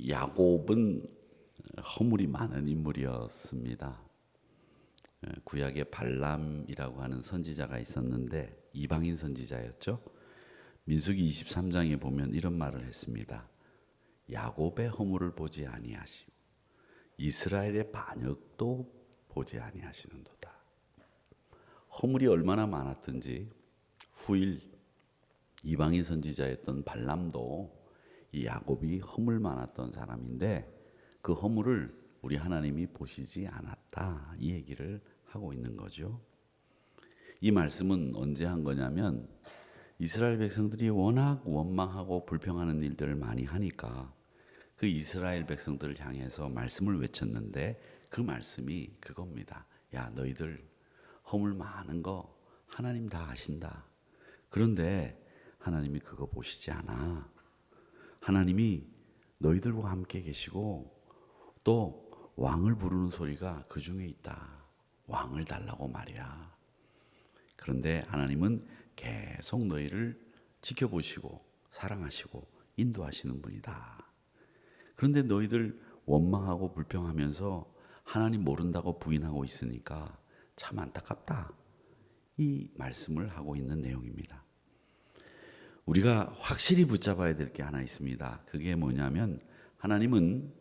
야곱은 허물이 많은 인물이었습니다. 구약에 발람이라고 하는 선지자가 있었는데 이방인 선지자였죠. 민수기 23장에 보면 이런 말을 했습니다. 야곱의 허물을 보지 아니하시고 이스라엘의 반역도 보지 아니하시는도다. 허물이 얼마나 많았든지 후일 이방인 선지자였던 발람도 이 야곱이 허물 많았던 사람인데 그 허물을 우리 하나님이 보시지 않았다, 이 얘기를 하고 있는 거죠. 이 말씀은 언제 한 거냐면 이스라엘 백성들이 워낙 원망하고 불평하는 일들을 많이 하니까 그 이스라엘 백성들을 향해서 말씀을 외쳤는데 그 말씀이 그겁니다. 야, 너희들 허물 많은 거 하나님 다 아신다. 그런데 하나님이 그거 보시지 않아. 하나님이 너희들과 함께 계시고 또 왕을 부르는 소리가 그 중에 있다. 왕을 달라고 말이야. 그런데 하나님은 계속 너희를 지켜보시고 사랑하시고 인도하시는 분이다. 그런데 너희들 원망하고 불평하면서 하나님 모른다고 부인하고 있으니까 참 안타깝다. 이 말씀을 하고 있는 내용입니다. 우리가 확실히 붙잡아야 될 게 하나 있습니다. 그게 뭐냐면 하나님은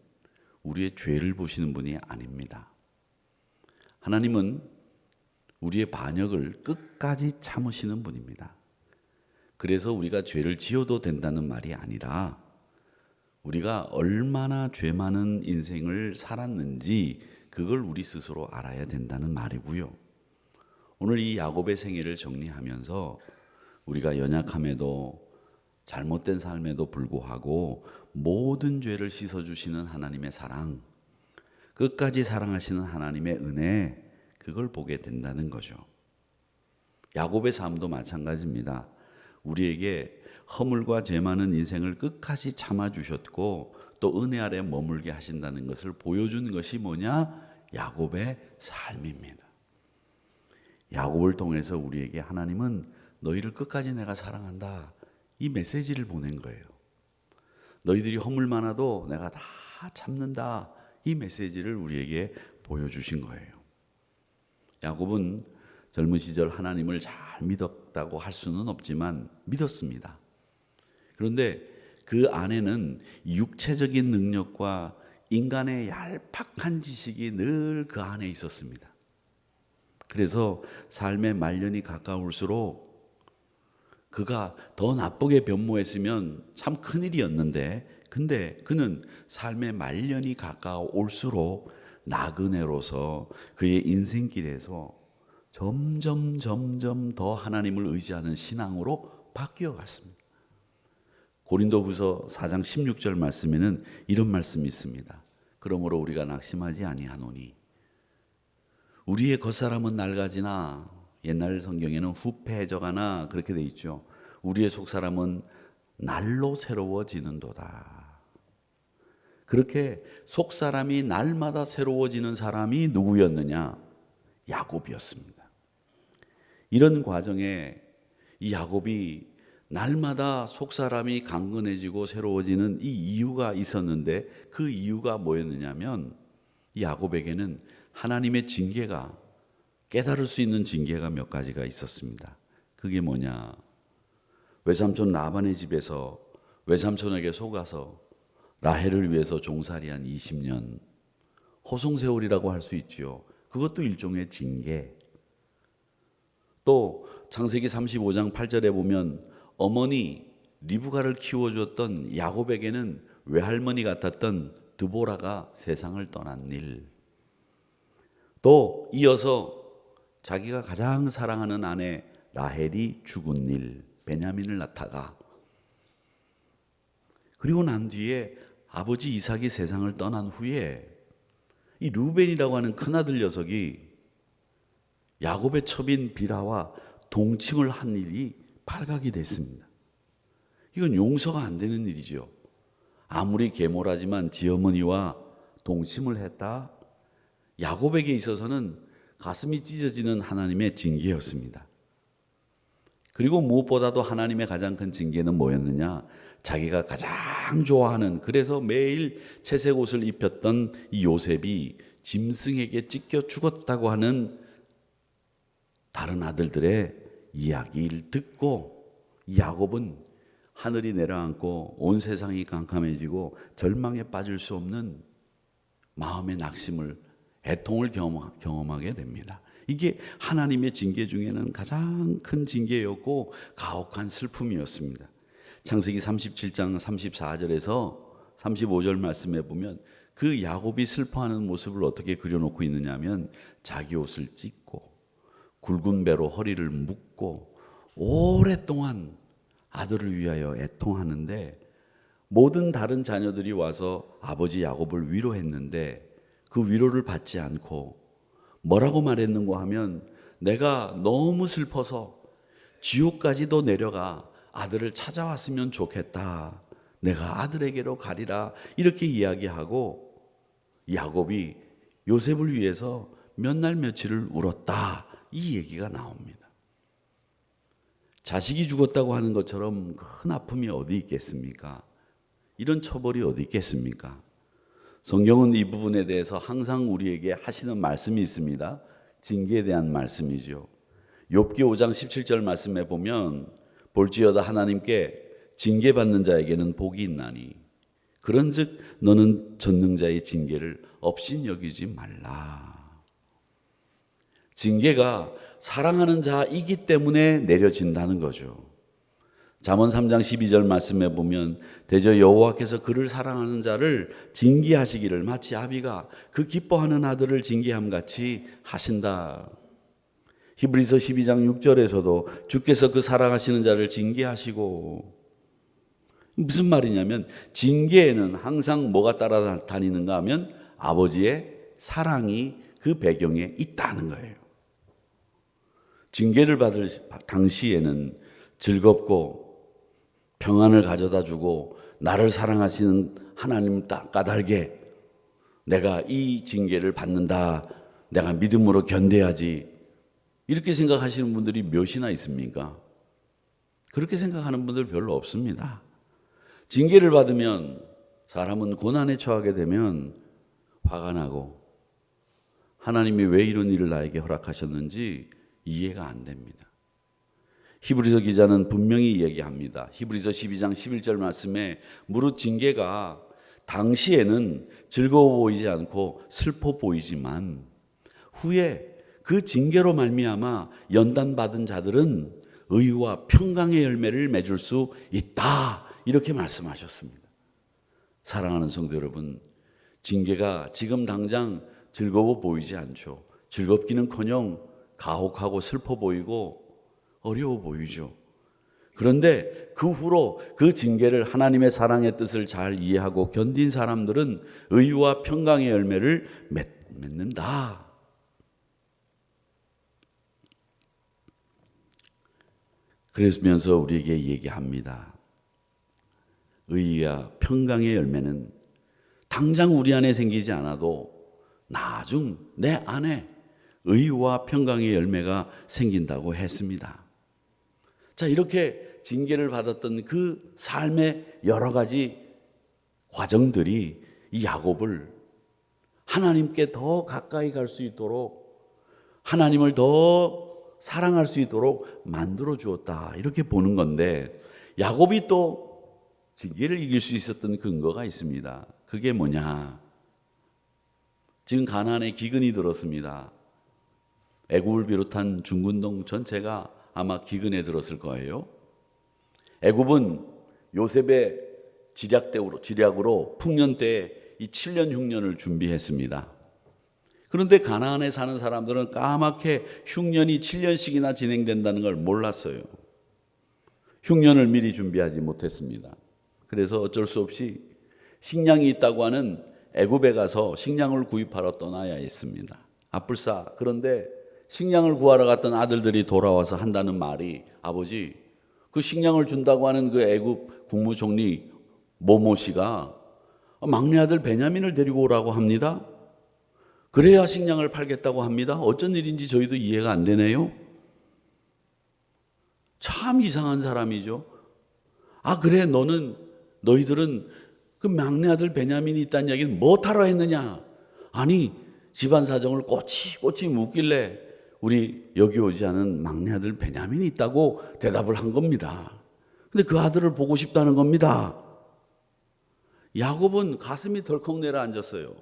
우리의 죄를 보시는 분이 아닙니다. 하나님은 우리의 반역을 끝까지 참으시는 분입니다. 그래서 우리가 죄를 지어도 된다는 말이 아니라 우리가 얼마나 죄 많은 인생을 살았는지 그걸 우리 스스로 알아야 된다는 말이고요. 오늘 이 야곱의 생애를 정리하면서 우리가 연약함에도 잘못된 삶에도 불구하고 모든 죄를 씻어주시는 하나님의 사랑, 끝까지 사랑하시는 하나님의 은혜, 그걸 보게 된다는 거죠. 야곱의 삶도 마찬가지입니다. 우리에게 허물과 죄 많은 인생을 끝까지 참아주셨고 또 은혜 아래 머물게 하신다는 것을 보여준 것이 뭐냐? 야곱의 삶입니다. 야곱을 통해서 우리에게 하나님은 너희를 끝까지 내가 사랑한다, 이 메시지를 보낸 거예요. 너희들이 허물 많아도 내가 다 참는다, 이 메시지를 우리에게 보여주신 거예요. 야곱은 젊은 시절 하나님을 잘 믿었다고 할 수는 없지만 믿었습니다. 그런데 그 안에는 육체적인 능력과 인간의 얄팍한 지식이 늘 그 안에 있었습니다. 그래서 삶의 말년이 가까울수록 그가 더 나쁘게 변모했으면 참 큰일이었는데 근데 그는 삶의 말년이 가까울수록 나그네로서 그의 인생길에서 점점 더 하나님을 의지하는 신앙으로 바뀌어 갔습니다. 고린도후서 4장 16절 말씀에는 이런 말씀이 있습니다. 그러므로 우리가 낙심하지 아니하노니 우리의 겉사람은 낡아지나, 옛날 성경에는 후패해져가나 그렇게 돼 있죠. 우리의 속사람은 날로 새로워지는도다. 그렇게 속사람이 날마다 새로워지는 사람이 누구였느냐? 야곱이었습니다. 이런 과정에 이 야곱이 날마다 속사람이 강건해지고 새로워지는 이 이유가 있었는데 그 이유가 뭐였느냐면 이 야곱에게는 하나님의 징계가, 깨달을 수 있는 징계가 몇 가지가 있었습니다. 그게 뭐냐? 외삼촌 라반의 집에서 외삼촌에게 속아서 라헬을 위해서 종살이한 20년, 호송세월이라고 할 수 있지요. 그것도 일종의 징계. 또 창세기 35장 8절에 보면 어머니 리브가를 키워주었던 야곱에게는 외할머니 같았던 드보라가 세상을 떠난 일, 또 이어서 자기가 가장 사랑하는 아내 라헬이 죽은 일, 베냐민을 낳다가, 그리고 난 뒤에 아버지 이삭이 세상을 떠난 후에 이 루벤이라고 하는 큰아들 녀석이 야곱의 첩인 비라와 동침을 한 일이 발각이 됐습니다. 이건 용서가 안 되는 일이죠. 아무리 계모라지만 지어머니와 동침을 했다, 야곱에게 있어서는 가슴이 찢어지는 하나님의 징계였습니다. 그리고 무엇보다도 하나님의 가장 큰 징계는 뭐였느냐? 자기가 가장 좋아하는, 그래서 매일 채색 옷을 입혔던 이 요셉이 짐승에게 찢겨 죽었다고 하는 다른 아들들의 이야기를 듣고 야곱은 하늘이 내려앉고 온 세상이 깜깜해지고 절망에 빠질 수 없는 마음의 낙심을, 애통을 경험하게 됩니다. 이게 하나님의 징계 중에는 가장 큰 징계였고 가혹한 슬픔이었습니다. 창세기 37장 34절에서 35절 말씀에 보면 그 야곱이 슬퍼하는 모습을 어떻게 그려놓고 있느냐 하면 자기 옷을 찢고 굵은 배로 허리를 묶고 오랫동안 아들을 위하여 애통하는데 모든 다른 자녀들이 와서 아버지 야곱을 위로했는데 그 위로를 받지 않고 뭐라고 말했는가 하면 내가 너무 슬퍼서 지옥까지도 내려가 아들을 찾아왔으면 좋겠다. 내가 아들에게로 가리라. 이렇게 이야기하고 야곱이 요셉을 위해서 몇 날 며칠을 울었다. 이 얘기가 나옵니다. 자식이 죽었다고 하는 것처럼 큰 아픔이 어디 있겠습니까? 이런 처벌이 어디 있겠습니까? 성경은 이 부분에 대해서 항상 우리에게 하시는 말씀이 있습니다. 징계에 대한 말씀이죠. 욥기 5장 17절 말씀에 보면 볼지어다 하나님께 징계받는 자에게는 복이 있나니 그런즉 너는 전능자의 징계를 없인 여기지 말라. 징계가 사랑하는 자이기 때문에 내려진다는 거죠. 잠언 3장 12절 말씀에 보면 대저 여호와께서 그를 사랑하는 자를 징계하시기를 마치 아비가 그 기뻐하는 아들을 징계함 같이 하신다. 히브리서 12장 6절에서도 주께서 그 사랑하시는 자를 징계하시고, 무슨 말이냐면 징계에는 항상 뭐가 따라다니는가 하면 아버지의 사랑이 그 배경에 있다는 거예요. 징계를 받을 당시에는 즐겁고 평안을 가져다 주고 나를 사랑하시는 하나님 까닭에 내가 이 징계를 받는다, 내가 믿음으로 견뎌야지, 이렇게 생각하시는 분들이 몇이나 있습니까? 그렇게 생각하는 분들 별로 없습니다. 징계를 받으면 사람은 고난에 처하게 되면 화가 나고 하나님이 왜 이런 일을 나에게 허락하셨는지 이해가 안 됩니다. 히브리서 기자는 분명히 얘기합니다. 히브리서 12장 11절 말씀에 무릇 징계가 당시에는 즐거워 보이지 않고 슬퍼 보이지만 후에 그 징계로 말미암아 연단받은 자들은 의와 평강의 열매를 맺을 수 있다. 이렇게 말씀하셨습니다. 사랑하는 성도 여러분, 징계가 지금 당장 즐거워 보이지 않죠. 즐겁기는커녕 가혹하고 슬퍼 보이고 어려워 보이죠. 그런데 그 후로 그 징계를 하나님의 사랑의 뜻을 잘 이해하고 견딘 사람들은 의와 평강의 열매를 맺는다. 그러면서 우리에게 얘기합니다. 의와 평강의 열매는 당장 우리 안에 생기지 않아도 나중 내 안에 의와 평강의 열매가 생긴다고 했습니다. 자, 이렇게 징계를 받았던 그 삶의 여러 가지 과정들이 이 야곱을 하나님께 더 가까이 갈 수 있도록, 하나님을 더 사랑할 수 있도록 만들어 주었다, 이렇게 보는 건데, 야곱이 또 징계를 이길 수 있었던 근거가 있습니다. 그게 뭐냐? 지금 가나안에 기근이 들었습니다. 애굽을 비롯한 중근동 전체가 아마 기근에 들었을 거예요. 애굽은 요셉의 지략으로 풍년 때에 이 7년 흉년을 준비했습니다. 그런데 가나안에 사는 사람들은 까맣게 흉년이 7년씩이나 진행된다는 걸 몰랐어요. 흉년을 미리 준비하지 못했습니다. 그래서 어쩔 수 없이 식량이 있다고 하는 애굽에 가서 식량을 구입하러 떠나야 했습니다. 아뿔싸. 그런데 식량을 구하러 갔던 아들들이 돌아와서 한다는 말이, 아버지, 그 식량을 준다고 하는 그 애굽 국무총리 모모 씨가 막내 아들 베냐민을 데리고 오라고 합니다. 그래야 식량을 팔겠다고 합니다. 어쩐 일인지 저희도 이해가 안 되네요. 참 이상한 사람이죠. 아, 그래, 너는 너희들은 그 막내 아들 베냐민이 있다는 이야기는 뭐하러 했느냐? 아니 집안 사정을 꼬치꼬치 묻길래 우리 여기 오지 않은 막내 아들 베냐민이 있다고 대답을 한 겁니다. 근데 그 아들을 보고 싶다는 겁니다. 야곱은 가슴이 덜컥 내려앉았어요.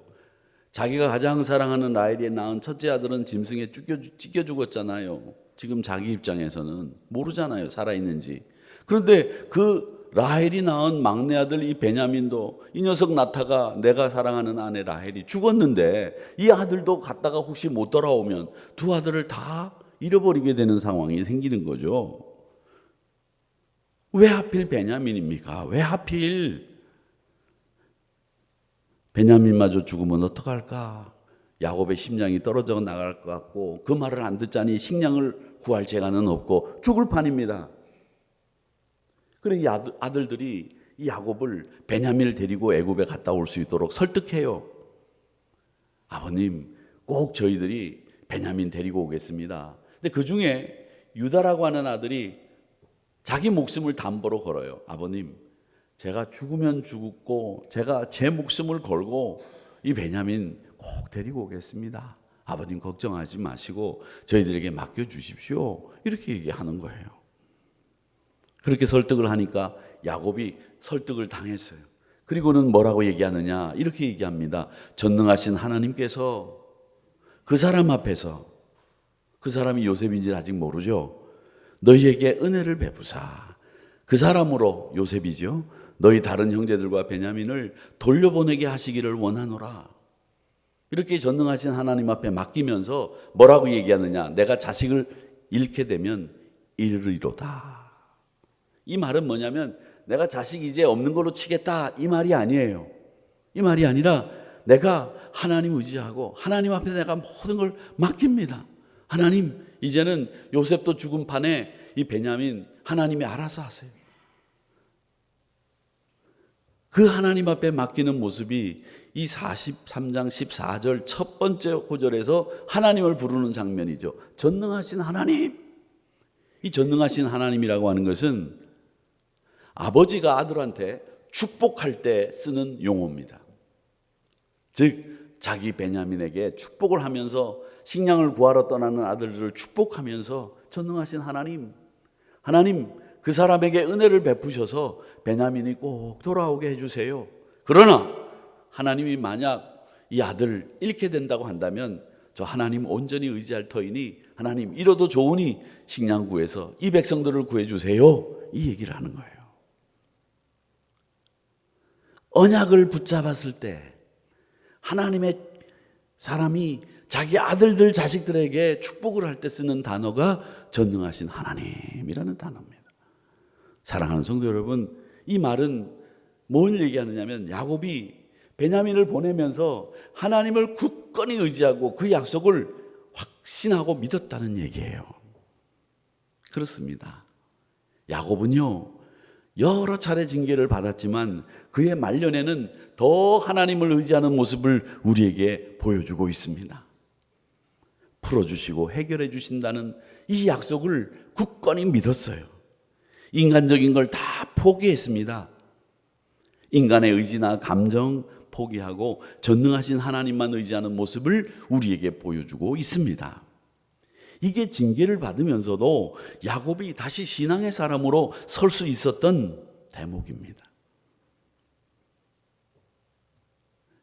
자기가 가장 사랑하는 라헬이 낳은 첫째 아들은 짐승에 찢겨 죽었잖아요. 지금 자기 입장에서는 모르잖아요, 살아있는지. 그런데 그 라헬이 낳은 막내 아들 이 베냐민도, 이 녀석 나타가 내가 사랑하는 아내 라헬이 죽었는데 이 아들도 갔다가 혹시 못 돌아오면 두 아들을 다 잃어버리게 되는 상황이 생기는 거죠. 왜 하필 베냐민입니까? 왜 하필? 베냐민마저 죽으면 어떡할까? 야곱의 심장이 떨어져 나갈 것 같고 그 말을 안 듣자니 식량을 구할 재간은 없고 죽을 판입니다. 그래 이 아들들이 이 야곱을 베냐민을 데리고 애굽에 갔다 올 수 있도록 설득해요. 아버님 꼭 저희들이 베냐민 데리고 오겠습니다. 근데 그 중에 유다라고 하는 아들이 자기 목숨을 담보로 걸어요. 아버님 제가 죽으면 죽고 제가 제 목숨을 걸고 이 베냐민 꼭 데리고 오겠습니다. 아버님 걱정하지 마시고 저희들에게 맡겨주십시오. 이렇게 얘기하는 거예요. 그렇게 설득을 하니까 야곱이 설득을 당했어요. 그리고는 뭐라고 얘기하느냐? 이렇게 얘기합니다. 전능하신 하나님께서 그 사람 앞에서, 그 사람이 요셉인지 아직 모르죠. 너희에게 은혜를 베푸사 그 사람으로, 요셉이죠, 너희 다른 형제들과 베냐민을 돌려보내게 하시기를 원하노라. 이렇게 전능하신 하나님 앞에 맡기면서 뭐라고 얘기하느냐? 내가 자식을 잃게 되면 이르리로다. 이 말은 뭐냐면 내가 자식 이제 없는 걸로 치겠다 이 말이 아니에요. 이 말이 아니라 내가 하나님 의지하고 하나님 앞에 내가 모든 걸 맡깁니다. 하나님 이제는 요셉도 죽은 판에 이 베냐민 하나님이 알아서 하세요. 그 하나님 앞에 맡기는 모습이 이 43장 14절 첫 번째 호절에서 하나님을 부르는 장면이죠. 전능하신 하나님. 이 전능하신 하나님이라고 하는 것은 아버지가 아들한테 축복할 때 쓰는 용어입니다. 즉 자기 베냐민에게 축복을 하면서 식량을 구하러 떠나는 아들들을 축복하면서 전능하신 하나님, 하나님 그 사람에게 은혜를 베푸셔서 베냐민이 꼭 돌아오게 해주세요. 그러나 하나님이 만약 이 아들 잃게 된다고 한다면 저 하나님 온전히 의지할 터이니 하나님 이러도 좋으니 식량 구해서 이 백성들을 구해주세요. 이 얘기를 하는 거예요. 언약을 붙잡았을 때 하나님의 사람이 자기 아들들 자식들에게 축복을 할 때 쓰는 단어가 전능하신 하나님이라는 단어입니다. 사랑하는 성도 여러분, 이 말은 뭘 얘기하느냐면 야곱이 베냐민을 보내면서 하나님을 굳건히 의지하고 그 약속을 확신하고 믿었다는 얘기예요. 그렇습니다. 야곱은요 여러 차례 징계를 받았지만 그의 말년에는 더 하나님을 의지하는 모습을 우리에게 보여주고 있습니다. 풀어주시고 해결해 주신다는 이 약속을 굳건히 믿었어요. 인간적인 걸 다 포기했습니다. 인간의 의지나 감정 포기하고 전능하신 하나님만 의지하는 모습을 우리에게 보여주고 있습니다. 이게 징계를 받으면서도 야곱이 다시 신앙의 사람으로 설 수 있었던 대목입니다.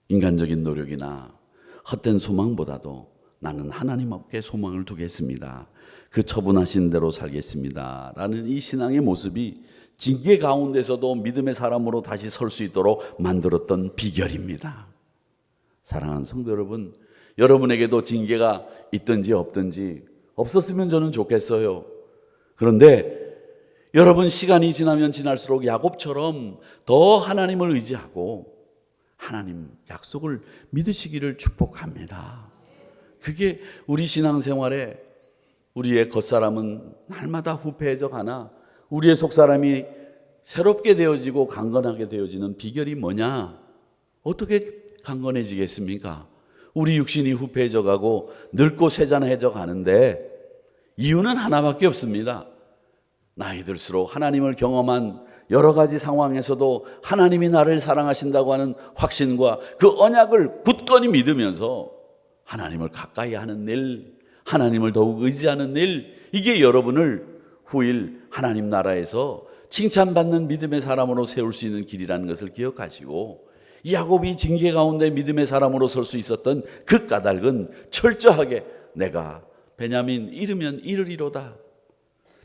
인간적인 노력이나 헛된 소망보다도 나는 하나님 앞에 소망을 두겠습니다. 그 처분하신 대로 살겠습니다. 라는 이 신앙의 모습이 징계 가운데서도 믿음의 사람으로 다시 설 수 있도록 만들었던 비결입니다. 사랑하는 성도 여러분, 여러분에게도 징계가 있든지 없든지 없었으면 저는 좋겠어요. 그런데 여러분 시간이 지나면 지날수록 야곱처럼 더 하나님을 의지하고 하나님 약속을 믿으시기를 축복합니다. 그게 우리 신앙생활에 우리의 겉사람은 날마다 후패해져 가나 우리의 속사람이 새롭게 되어지고 강건하게 되어지는 비결이 뭐냐? 어떻게 강건해지겠습니까? 우리 육신이 후패해져 가고 늙고 쇠잔해져 가는데 이유는 하나밖에 없습니다. 나이 들수록 하나님을 경험한 여러 가지 상황에서도 하나님이 나를 사랑하신다고 하는 확신과 그 언약을 굳건히 믿으면서 하나님을 가까이 하는 일, 하나님을 더욱 의지하는 일, 이게 여러분을 후일 하나님 나라에서 칭찬받는 믿음의 사람으로 세울 수 있는 길이라는 것을 기억하시고, 야곱이 징계 가운데 믿음의 사람으로 설 수 있었던 그 까닭은 철저하게 내가 베냐민 이르면 이르리로다,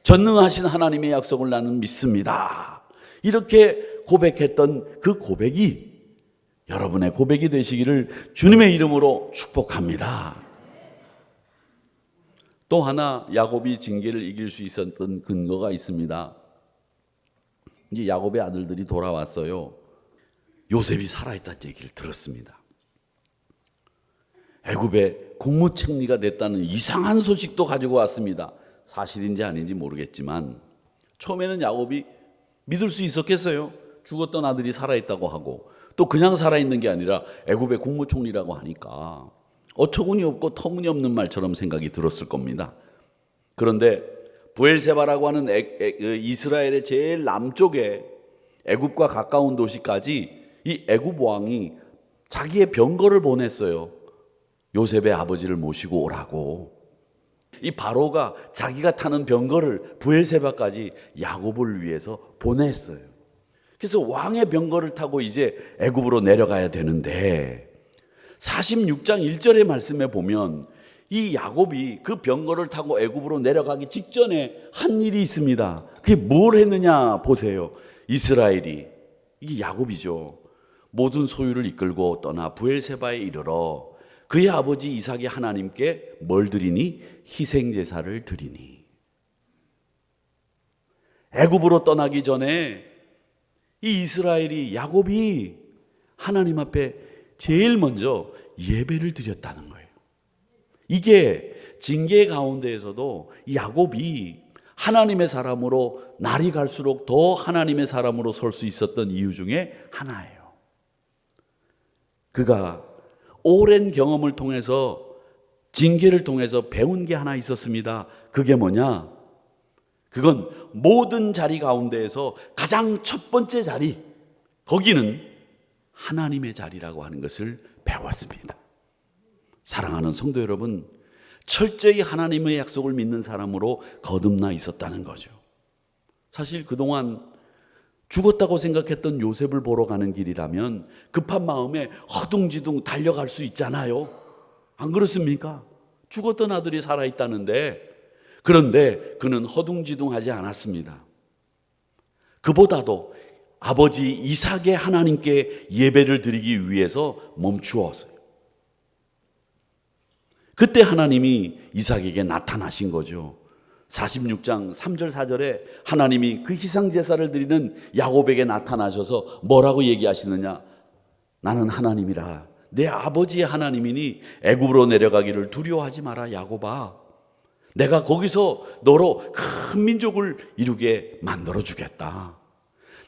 전능하신 하나님의 약속을 나는 믿습니다, 이렇게 고백했던 그 고백이 여러분의 고백이 되시기를 주님의 이름으로 축복합니다. 또 하나 야곱이 징계를 이길 수 있었던 근거가 있습니다. 이제 야곱의 아들들이 돌아왔어요. 요셉이 살아있다는 얘기를 들었습니다. 애굽에 국무총리가 됐다는 이상한 소식도 가지고 왔습니다. 사실인지 아닌지 모르겠지만 처음에는 야곱이 믿을 수 있었겠어요? 죽었던 아들이 살아있다고 하고, 또 그냥 살아있는 게 아니라 애굽의 국무총리라고 하니까 어처구니 없고 터무니없는 말처럼 생각이 들었을 겁니다. 그런데 브엘세바라고 하는 이스라엘의 제일 남쪽에 애굽과 가까운 도시까지 이 애굽 왕이 자기의 병거를 보냈어요. 요셉의 아버지를 모시고 오라고. 이 바로가 자기가 타는 병거를 브엘세바까지 야곱을 위해서 보냈어요. 그래서 왕의 병거를 타고 이제 애굽으로 내려가야 되는데 46장 1절의 말씀에 보면 이 야곱이 그 병거를 타고 애굽으로 내려가기 직전에 한 일이 있습니다. 그게 뭘 했느냐 보세요. 이스라엘이, 이게 야곱이죠, 모든 소유를 이끌고 떠나 브엘세바에 이르러 그의 아버지 이삭이 하나님께 뭘 드리니? 희생제사를 드리니. 애굽으로 떠나기 전에 이 이스라엘이, 야곱이 하나님 앞에 제일 먼저 예배를 드렸다는 거예요. 이게 징계 가운데에서도 야곱이 하나님의 사람으로 날이 갈수록 더 하나님의 사람으로 설 수 있었던 이유 중에 하나예요. 그가 오랜 경험을 통해서, 징계를 통해서 배운 게 하나 있었습니다. 그게 뭐냐? 그건 모든 자리 가운데에서 가장 첫 번째 자리, 거기는 하나님의 자리라고 하는 것을 배웠습니다. 사랑하는 성도 여러분, 철저히 하나님의 약속을 믿는 사람으로 거듭나 있었다는 거죠. 사실 그동안 죽었다고 생각했던 요셉을 보러 가는 길이라면 급한 마음에 허둥지둥 달려갈 수 있잖아요. 안 그렇습니까? 죽었던 아들이 살아있다는데. 그런데 그는 허둥지둥하지 않았습니다. 그보다도 아버지 이삭의 하나님께 예배를 드리기 위해서 멈추었어요. 그때 하나님이 이삭에게 나타나신 거죠. 46장 3절 4절에 하나님이 그 희생제사를 드리는 야곱에게 나타나셔서 뭐라고 얘기하시느냐? 나는 하나님이라, 내 아버지의 하나님이니 애굽으로 내려가기를 두려워하지 마라 야곱아. 내가 거기서 너로 큰 민족을 이루게 만들어 주겠다.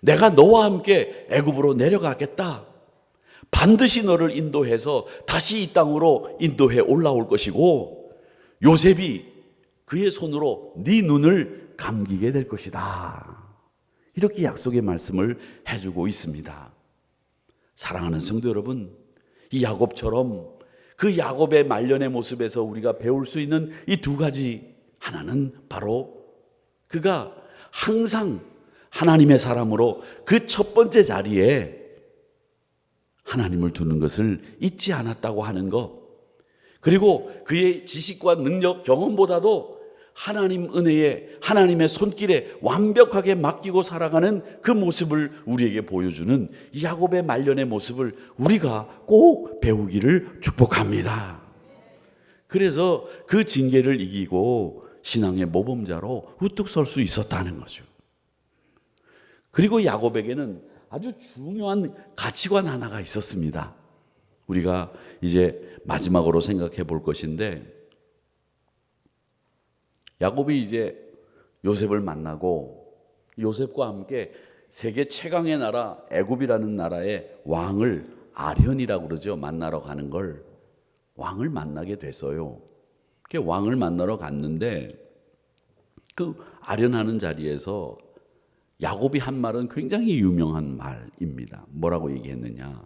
내가 너와 함께 애굽으로 내려가겠다. 반드시 너를 인도해서 다시 이 땅으로 인도해 올라올 것이고, 요셉이 그의 손으로 네 눈을 감기게 될 것이다. 이렇게 약속의 말씀을 해주고 있습니다. 사랑하는 성도 여러분, 이 야곱처럼 그 야곱의 말년의 모습에서 우리가 배울 수 있는 이 두 가지, 하나는 바로 그가 항상 하나님의 사람으로 그 첫 번째 자리에 하나님을 두는 것을 잊지 않았다고 하는 것, 그리고 그의 지식과 능력, 경험보다도 하나님 은혜에, 하나님의 손길에 완벽하게 맡기고 살아가는 그 모습을 우리에게 보여주는 야곱의 말년의 모습을 우리가 꼭 배우기를 축복합니다. 그래서 그 징계를 이기고 신앙의 모범자로 우뚝 설 수 있었다는 거죠. 그리고 야곱에게는 아주 중요한 가치관 하나가 있었습니다. 우리가 이제 마지막으로 생각해 볼 것인데, 야곱이 이제 요셉을 만나고 요셉과 함께 세계 최강의 나라 애굽이라는 나라의 왕을, 아련이라고 그러죠, 만나러 가는 걸, 왕을 만나게 됐어요. 왕을 만나러 갔는데 그 아련하는 자리에서 야곱이 한 말은 굉장히 유명한 말입니다. 뭐라고 얘기했느냐?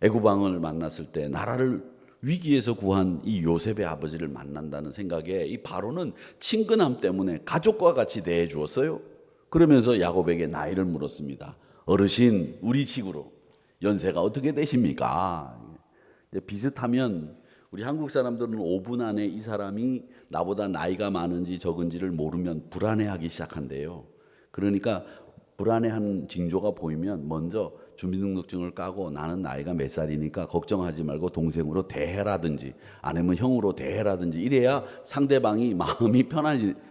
애굽 왕을 만났을 때 나라를 위기에서 구한 이 요셉의 아버지를 만난다는 생각에 이 바로는 친근함 때문에 가족과 같이 대해 주었어요. 그러면서 야곱에게 나이를 물었습니다. 어르신, 우리 식으로 연세가 어떻게 되십니까? 비슷하면 우리 한국 사람들은 5분 안에 이 사람이 나보다 나이가 많은지 적은지를 모르면 불안해하기 시작한대요. 그러니까 불안해하는 징조가 보이면 먼저 주민등록증을 까고 나는 나이가 몇 살이니까 걱정하지 말고 동생으로 대해라든지 아니면 형으로 대해라든지 이래야 상대방이 마음이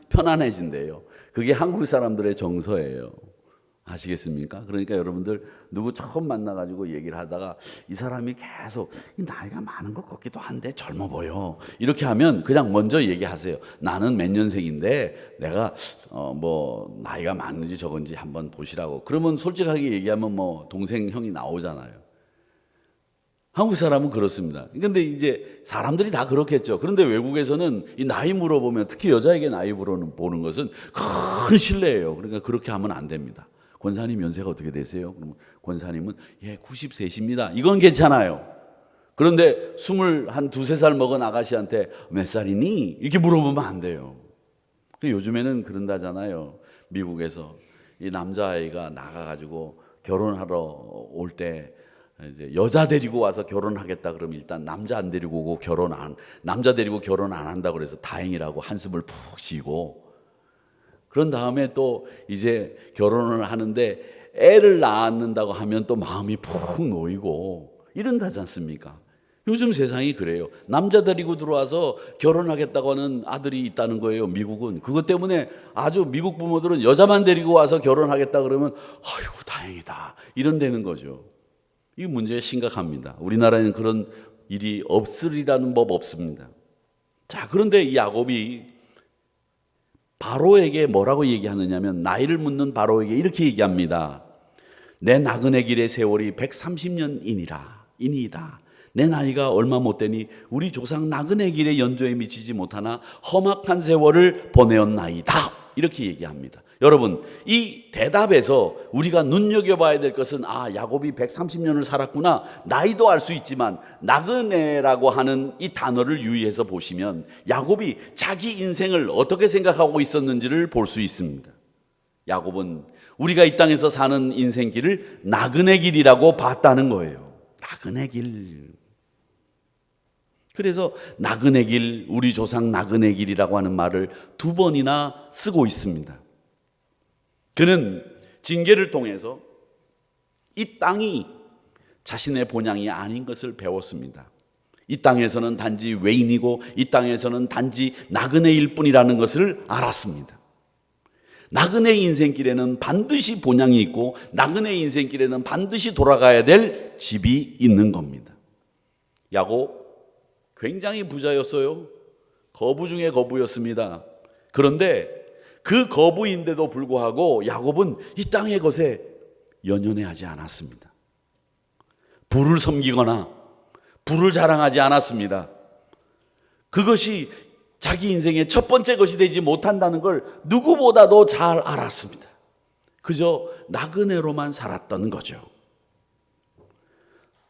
편안해진대요. 그게 한국 사람들의 정서예요. 아시겠습니까? 그러니까 여러분들 누구 처음 만나가지고 얘기를 하다가 이 사람이 계속 나이가 많은 것 같기도 한데 젊어 보여 이렇게 하면 그냥 먼저 얘기하세요. 나는 몇 년생인데 내가 뭐 나이가 많은지 적은지 한번 보시라고. 그러면 솔직하게 얘기하면 뭐 동생 형이 나오잖아요. 한국 사람은 그렇습니다. 근데 이제 사람들이 다 그렇겠죠. 그런데 외국에서는 이 나이 물어보면 특히 여자에게 나이 물어보는 것은 큰 신뢰예요. 그러니까 그렇게 하면 안 됩니다. 권사님 연세가 어떻게 되세요? 그러면 권사님은 90세십니다. 이건 괜찮아요. 그런데 23살 먹은 아가씨한테 몇 살이니? 이렇게 물어보면 안 돼요. 요즘에는 그런다잖아요. 미국에서 이 남자아이가 나가가지고 결혼하러 올 때 이제 여자 데리고 와서 결혼하겠다 그러면 일단 남자 안 데리고 오고 남자 데리고 결혼 안 한다 그래서 다행이라고 한숨을 푹 쉬고, 그런 다음에 또 이제 결혼을 하는데 애를 낳는다고 하면 또 마음이 푹 놓이고 이런다지 않습니까? 요즘 세상이 그래요. 남자 데리고 들어와서 결혼하겠다고 하는 아들이 있다는 거예요. 미국은. 그것 때문에 아주 미국 부모들은 여자만 데리고 와서 결혼하겠다 그러면 아이고 다행이다 이런다는 거죠. 이 문제가 심각합니다. 우리나라에는 그런 일이 없으리라는 법 없습니다. 자, 그런데 이 야곱이 바로에게 뭐라고 얘기하느냐면, 나이를 묻는 바로에게 이렇게 얘기합니다. 내 나그네 길의 세월이 130년이니이다. 내 나이가 얼마 못 되니 우리 조상 나그네 길의 연조에 미치지 못하나 험악한 세월을 보내었나이다. 이렇게 얘기합니다. 여러분, 이 대답에서 우리가 눈여겨봐야 될 것은 야곱이 130년을 살았구나. 나이도 알 수 있지만 나그네라고 하는 이 단어를 유의해서 보시면 야곱이 자기 인생을 어떻게 생각하고 있었는지를 볼 수 있습니다. 야곱은 우리가 이 땅에서 사는 인생길을 나그네 길이라고 봤다는 거예요. 나그네 길. 그래서 나그네 길, 우리 조상 나그네 길이라고 하는 말을 2번이나 쓰고 있습니다. 그는 징계를 통해서 이 땅이 자신의 본향이 아닌 것을 배웠습니다. 이 땅에서는 단지 외인이고 이 땅에서는 단지 나그네일 뿐이라는 것을 알았습니다. 나그네 인생길에는 반드시 본향이 있고 나그네 인생길에는 반드시 돌아가야 될 집이 있는 겁니다. 야곱 굉장히 부자였어요. 거부 중에 거부였습니다. 그런데 그 거부인데도 불구하고 야곱은 이 땅의 것에 연연해하지 않았습니다. 부를 섬기거나 부를 자랑하지 않았습니다. 그것이 자기 인생의 첫 번째 것이 되지 못한다는 걸 누구보다도 잘 알았습니다. 그저 나그네로만 살았던 거죠.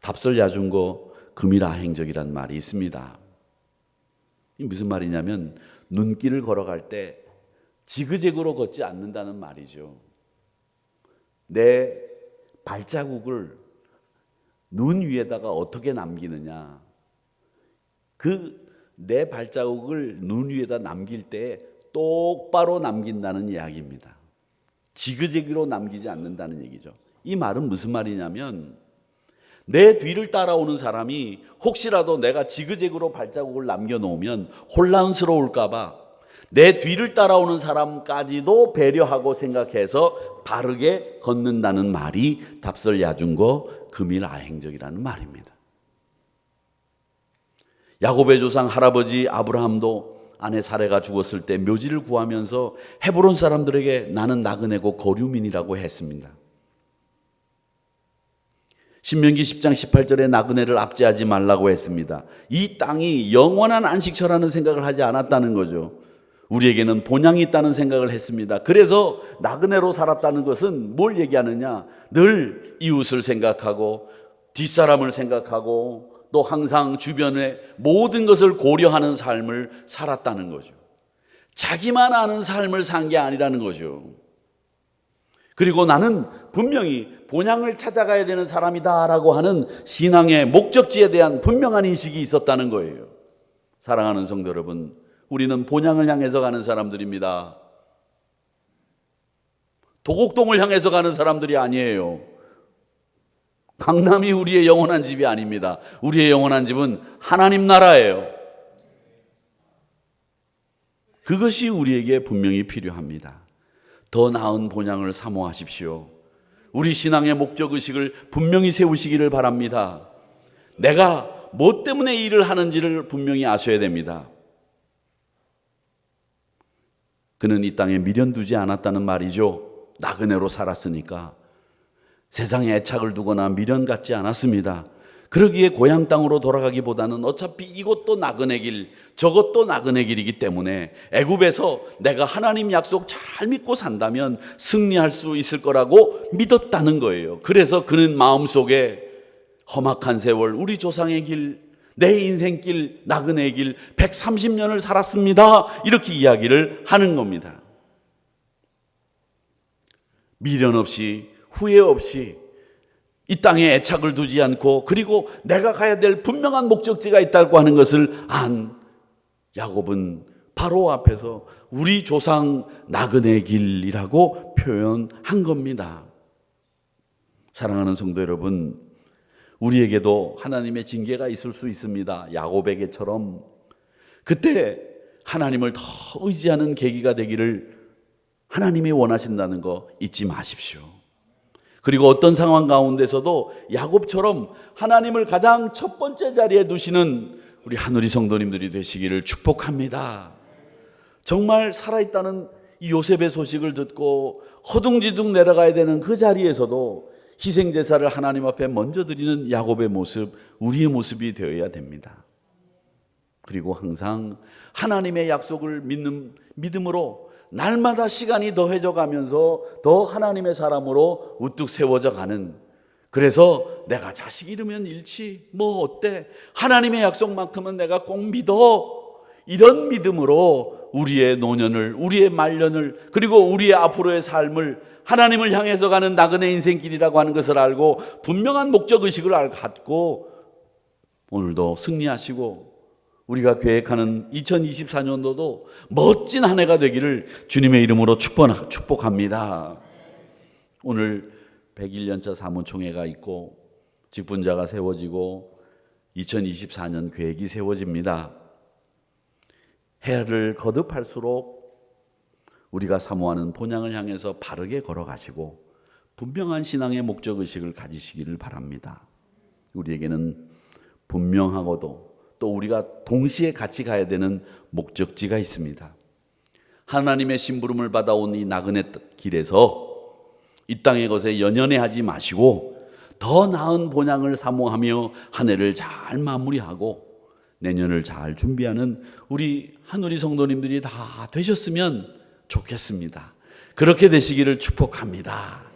답설야중거 금이라행적이란 말이 있습니다. 이 무슨 말이냐면 눈길을 걸어갈 때 지그재그로 걷지 않는다는 말이죠. 내 발자국을 눈 위에다가 어떻게 남기느냐. 내 발자국을 눈 위에다 남길 때 똑바로 남긴다는 이야기입니다. 지그재그로 남기지 않는다는 얘기죠. 이 말은 무슨 말이냐면 내 뒤를 따라오는 사람이 혹시라도 내가 지그재그로 발자국을 남겨놓으면 혼란스러울까 봐 내 뒤를 따라오는 사람까지도 배려하고 생각해서 바르게 걷는다는 말이 답설야중거 금일아행적이라는 말입니다. 야곱의 조상 할아버지 아브라함도 아내 사레가 죽었을 때 묘지를 구하면서 헤브론 사람들에게 나는 나그네고 거류민이라고 했습니다. 신명기 10장 18절에 나그네를 압제하지 말라고 했습니다. 이 땅이 영원한 안식처라는 생각을 하지 않았다는 거죠. 우리에게는 본향이 있다는 생각을 했습니다. 그래서 나그네로 살았다는 것은 뭘 얘기하느냐? 늘 이웃을 생각하고 뒷사람을 생각하고 또 항상 주변의 모든 것을 고려하는 삶을 살았다는 거죠. 자기만 아는 삶을 산 게 아니라는 거죠. 그리고 나는 분명히 본향을 찾아가야 되는 사람이다라고 하는 신앙의 목적지에 대한 분명한 인식이 있었다는 거예요. 사랑하는 성도 여러분, 우리는 본향을 향해서 가는 사람들입니다. 도곡동을 향해서 가는 사람들이 아니에요. 강남이 우리의 영원한 집이 아닙니다. 우리의 영원한 집은 하나님 나라예요. 그것이 우리에게 분명히 필요합니다. 더 나은 본향을 사모하십시오. 우리 신앙의 목적의식을 분명히 세우시기를 바랍니다. 내가 뭐 때문에 일을 하는지를 분명히 아셔야 됩니다. 그는 이 땅에 미련 두지 않았다는 말이죠. 나그네로 살았으니까. 세상에 애착을 두거나 미련 갖지 않았습니다. 그러기에 고향 땅으로 돌아가기보다는 어차피 이것도 나그네 길, 저것도 나그네 길이기 때문에 애굽에서 내가 하나님 약속 잘 믿고 산다면 승리할 수 있을 거라고 믿었다는 거예요. 그래서 그는 마음속에 험악한 세월, 우리 조상의 길, 내 인생길, 나그네 길 130년을 살았습니다. 이렇게 이야기를 하는 겁니다. 미련 없이 후회 없이 이 땅에 애착을 두지 않고 그리고 내가 가야 될 분명한 목적지가 있다고 하는 것을 안 야곱은 바로 앞에서 우리 조상 나그네 길이라고 표현한 겁니다. 사랑하는 성도 여러분, 우리에게도 하나님의 징계가 있을 수 있습니다. 야곱에게처럼 그때 하나님을 더 의지하는 계기가 되기를 하나님이 원하신다는 거 잊지 마십시오. 그리고 어떤 상황 가운데서도 야곱처럼 하나님을 가장 첫 번째 자리에 두시는 우리 하늘이 성도님들이 되시기를 축복합니다. 정말 살아있다는 이 요셉의 소식을 듣고 허둥지둥 내려가야 되는 그 자리에서도 희생제사를 하나님 앞에 먼저 드리는 야곱의 모습, 우리의 모습이 되어야 됩니다. 그리고 항상 하나님의 약속을 믿는 믿음으로 날마다 시간이 더해져 가면서 더 하나님의 사람으로 우뚝 세워져 가는, 그래서 내가 자식 잃으면 잃지 뭐 어때, 하나님의 약속만큼은 내가 꼭 믿어, 이런 믿음으로 우리의 노년을, 우리의 말년을, 그리고 우리의 앞으로의 삶을 하나님을 향해서 가는 나그네 인생길이라고 하는 것을 알고 분명한 목적의식을 갖고 오늘도 승리하시고 우리가 계획하는 2024년도도 멋진 한 해가 되기를 주님의 이름으로 축복합니다. 오늘 101년차 사무총회가 있고 직분자가 세워지고 2024년 계획이 세워집니다. 해를 거듭할수록 우리가 사모하는 본향을 향해서 바르게 걸어가시고 분명한 신앙의 목적의식을 가지시기를 바랍니다. 우리에게는 분명하고도 또 우리가 동시에 같이 가야 되는 목적지가 있습니다. 하나님의 심부름을 받아온 이 나그네 길에서 이 땅의 것에 연연해하지 마시고 더 나은 본향을 사모하며 한 해를 잘 마무리하고 내년을 잘 준비하는 우리 하늘이 성도님들이 다 되셨으면 좋겠습니다. 그렇게 되시기를 축복합니다.